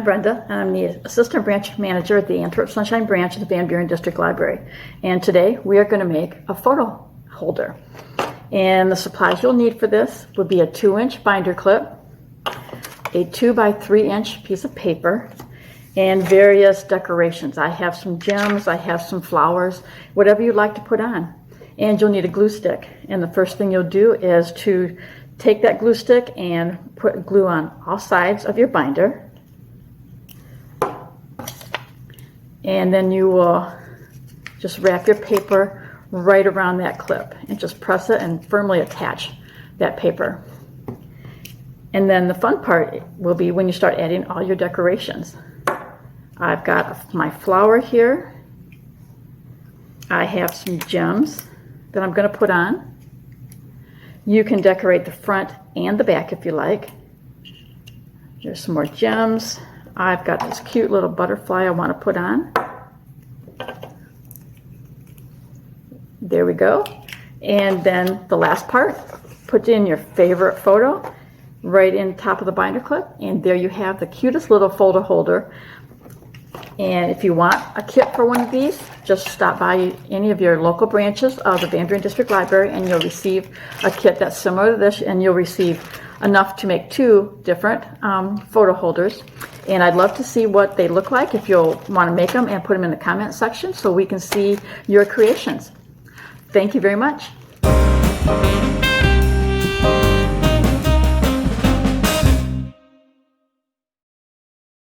I'm Brenda, and I'm the Assistant Branch Manager at the Antwerp Sunshine Branch of the Van Buren District Library. And today we are going to make a photo holder. And the supplies you'll need for this would be a 2-inch binder clip, a 2 by 3-inch piece of paper, and various decorations. I have some gems, I have some flowers, whatever you'd like to put on. And you'll need a glue stick. And the first thing you'll do is to take that glue stick and put glue on all sides of your binder. And then you will just wrap your paper right around that clip and just press it and firmly attach that paper. And then the fun part will be when you start adding all your decorations. I've got my flower here. I have some gems that I'm going to put on. You can decorate the front and the back if you like. There's some more gems. I've got this cute little butterfly I want to put on. There we go. And then the last part, put in your favorite photo right in top of the binder clip, and there you have the cutest little photo holder. And if you want a kit for one of these, just stop by any of your local branches of the Van Buren District Library and you'll receive a kit that's similar to this, and you'll receive enough to make 2 different photo holders. And I'd love to see what they look like if you'll want to make them, and put them in the comment section so we can see your creations. Thank you very much.